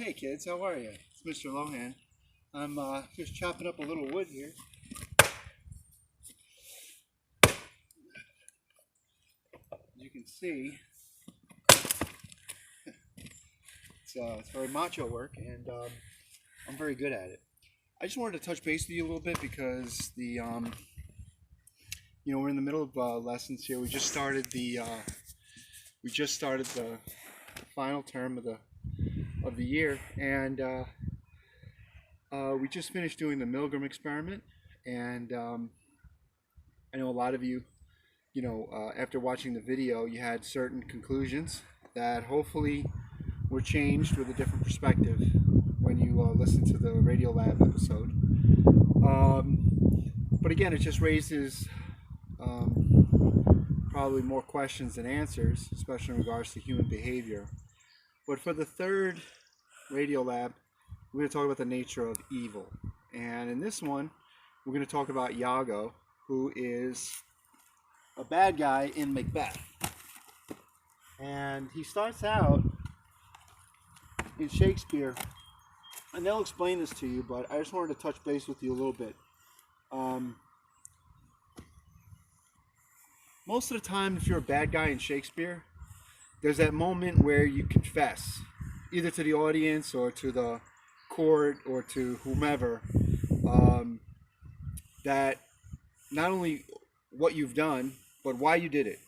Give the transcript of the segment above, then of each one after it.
Hey kids, how are you? It's Mr. Lohan. I'm just chopping up a little wood here. As you can see, it's very macho work, and I'm very good at it. I just wanted to touch base with you a little bit because we're in the middle of lessons here. We just started the final term of the year, and we just finished doing the Milgram experiment, and I know a lot of you, after watching the video, you had certain conclusions that hopefully were changed with a different perspective when you listen to the Radio Lab episode. But again, it just raises probably more questions than answers, especially in regards to human behavior. But for the third Radio Lab, we're going to talk about the nature of evil. And in this one, we're going to talk about Iago, who is a bad guy in Macbeth. And he starts out in Shakespeare, and they'll explain this to you, but I just wanted to touch base with you a little bit. Most of the time, if you're a bad guy in Shakespeare, there's that moment where you confess, either to the audience or to the court or to whomever, that not only what you've done, but why you did it.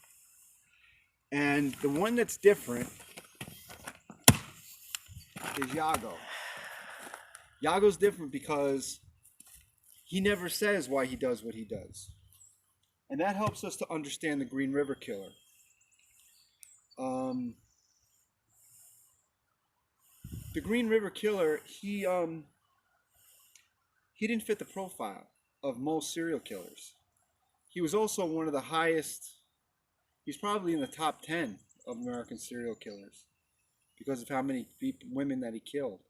And the one that's different is Iago. Iago's different because he never says why he does what he does. And that helps us to understand the Green River Killer. The Green River Killer, he didn't fit the profile of most serial killers. He was also one of the highest, he's probably in the top 10 of American serial killers because of how many women that he killed.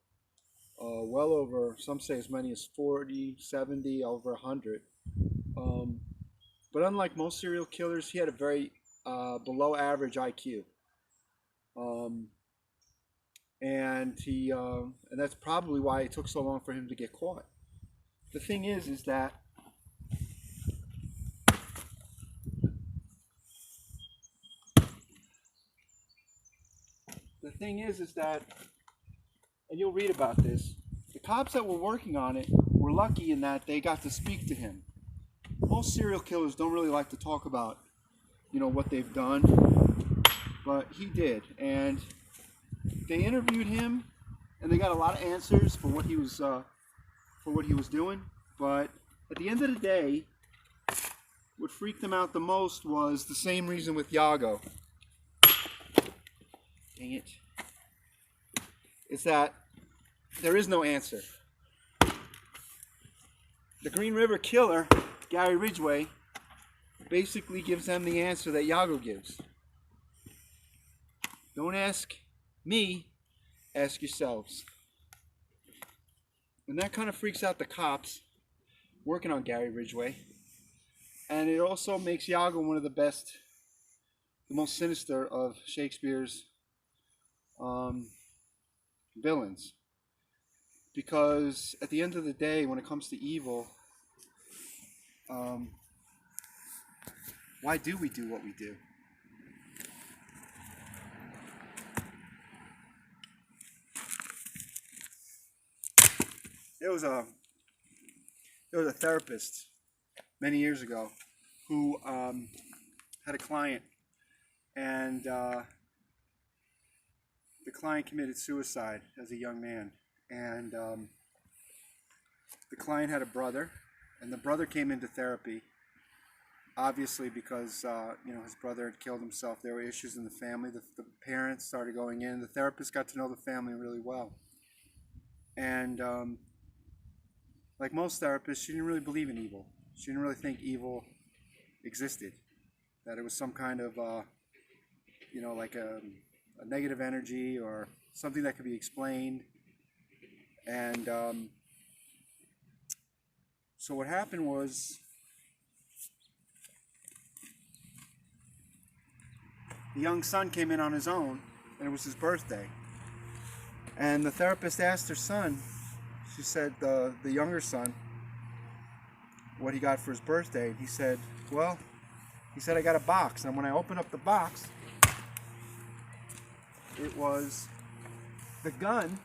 Well over, some say as many as 40, 70, over 100. But unlike most serial killers, he had a very below average IQ. And that's probably why it took so long for him to get caught. The thing is that and you'll read about this, the cops that were working on it were lucky in that they got to speak to him. Most serial killers don't really like to talk about, what they've done, but he did, and they interviewed him, and they got a lot of answers for what he was doing. But at the end of the day, what freaked them out the most was the same reason with Iago. Dang it! It's that there is no answer. The Green River Killer, Gary Ridgway, basically gives them the answer that Iago gives. Don't ask me, ask yourselves. And that kind of freaks out the cops working on Gary Ridgway. And it also makes Iago one of the most sinister of Shakespeare's villains. Because at the end of the day, when it comes to evil, why do we do what we do? There was a therapist many years ago who had a client, and the client committed suicide as a young man, and the client had a brother, and the brother came into therapy, obviously because his brother had killed himself. There were issues in the family. The parents started going in. The therapist got to know the family really well, and like most therapists, she didn't really believe in evil. She didn't really think evil existed, that it was some kind of, like a negative energy or something that could be explained. And so what happened was, the young son came in on his own, and it was his birthday. And the therapist asked her son, she said, the younger son, what he got for his birthday. He said, well, I got a box. And when I opened up the box, it was the gun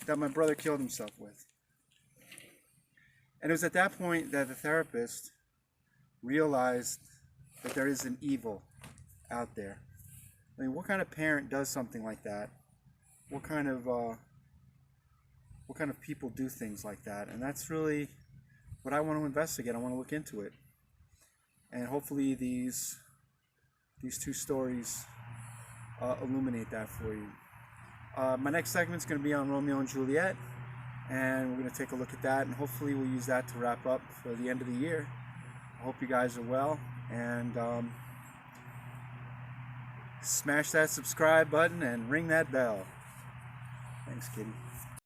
that my brother killed himself with. And it was at that point that the therapist realized that there is an evil out there. I mean, what kind of parent does something like that? What kind of people do things like that? And that's really what I want to investigate. I want to look into it, and hopefully these two stories illuminate that for you. My next segment is going to be on Romeo and Juliet, and we're going to take a look at that, and hopefully we'll use that to wrap up for the end of the year. I hope you guys are well, and smash that subscribe button and ring that bell. Thanks, kitty.